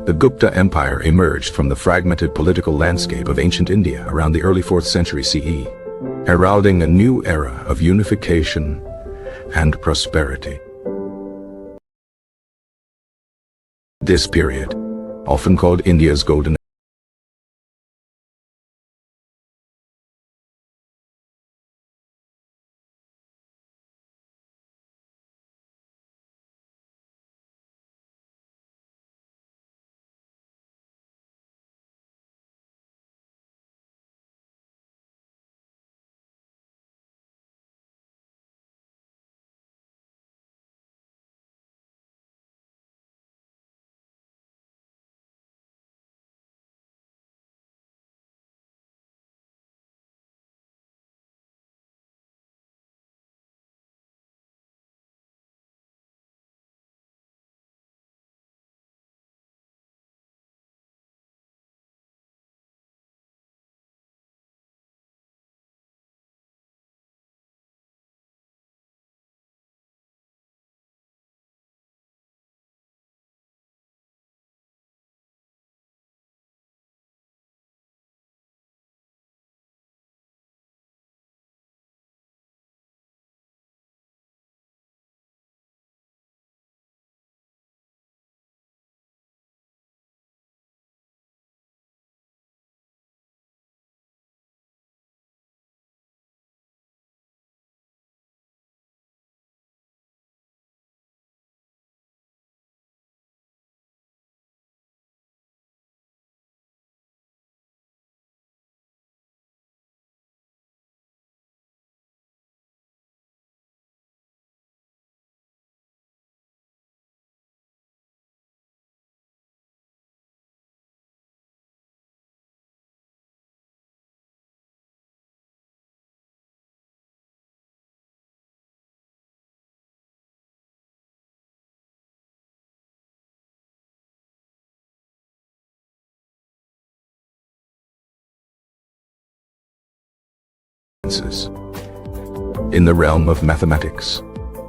The Gupta Empire emerged from the fragmented political landscape of ancient India around the early 4th century CE, heralding a new era of unification and prosperity. This period, often called India's Golden sciences. In the realm of mathematics,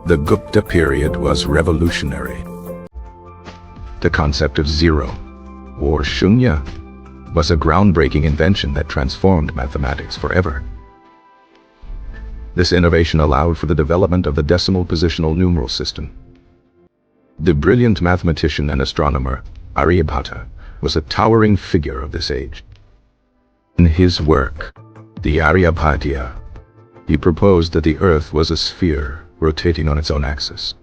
the Gupta period was revolutionary. The concept of zero, or shunya, was a groundbreaking invention that transformed mathematics forever. This innovation allowed for the development of the decimal positional numeral system. The brilliant mathematician and astronomer Aryabhata was a towering figure of this age. In his work, the Aryabhatiya, he proposed that the Earth was a sphere rotating on its own axis.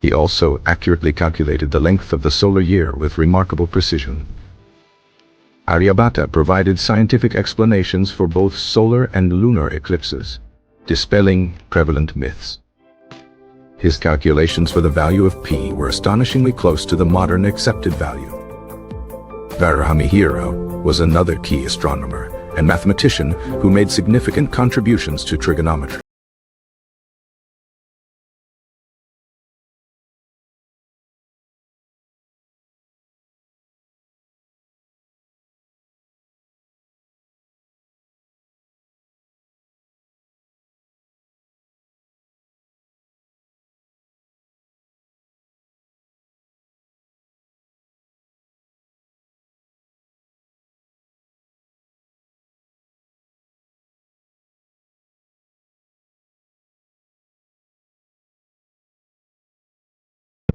He also accurately calculated the length of the solar year with remarkable precision. Aryabhata provided scientific explanations for both solar and lunar eclipses, dispelling prevalent myths. His calculations for the value of P were astonishingly close to the modern accepted value. Varahamihira was another key astronomer and mathematician who made significant contributions to trigonometry.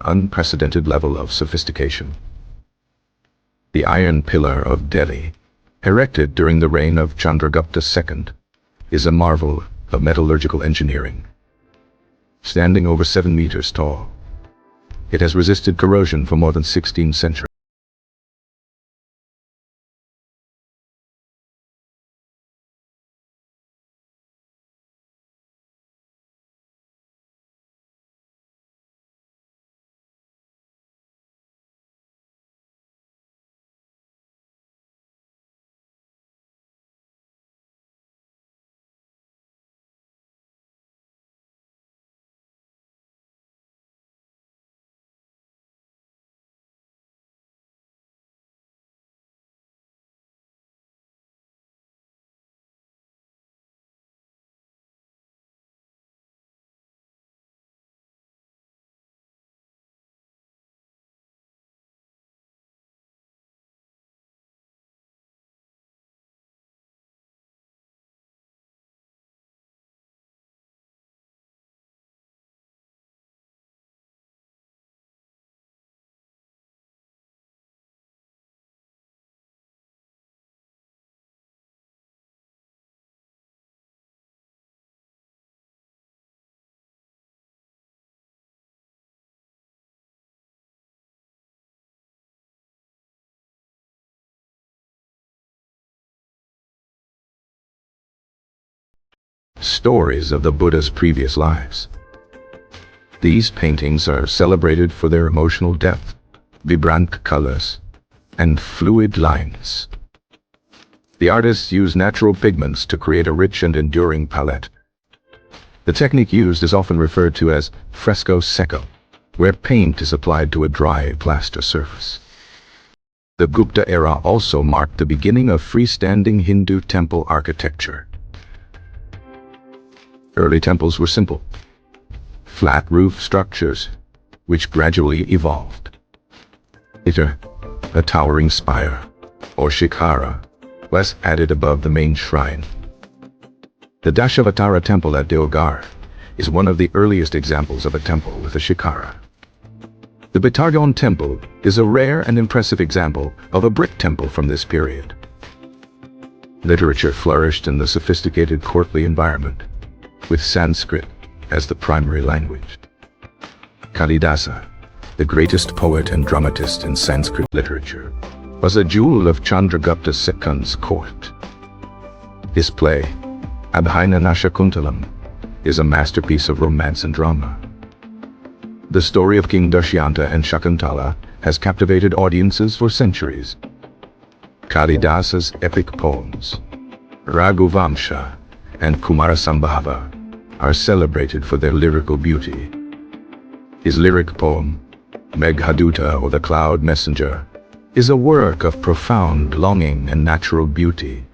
Unprecedented level of sophistication. The Iron Pillar of Delhi, erected during the reign of Chandragupta II, is a marvel of metallurgical engineering. Standing over 7 meters tall, it has resisted corrosion for more than 16 centuries. stories of the Buddha's previous lives. These paintings are celebrated for their emotional depth, vibrant colors, and fluid lines. The artists use natural pigments to create a rich and enduring palette. The technique used is often referred to as fresco secco, where paint is applied to a dry plaster surface. The Gupta era also marked the beginning of freestanding Hindu temple architecture. Early temples were simple, flat roof structures, which gradually evolved. Later, a towering spire, or shikhara, was added above the main shrine. The Dashavatara temple at Deoghar is one of the earliest examples of a temple with a shikhara. The Bittargaon temple is a rare and impressive example of a brick temple from this period. Literature flourished in the sophisticated courtly environment, with Sanskrit as the primary language. Kalidasa, the greatest poet and dramatist in Sanskrit literature, was a jewel of Chandragupta Second's court. His play, Abhinana Shakuntalam, is a masterpiece of romance and drama. The story of King Dushyanta and Shakuntala has captivated audiences for centuries. Kalidasa's epic poems, Raghuvamsha and Kumarasambhava, are celebrated for their lyrical beauty. His lyric poem, Meghaduta, or the Cloud Messenger, is a work of profound longing and natural beauty.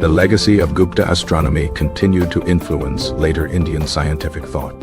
The legacy of Gupta astronomy continued to influence later Indian scientific thought.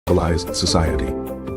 Civilized society.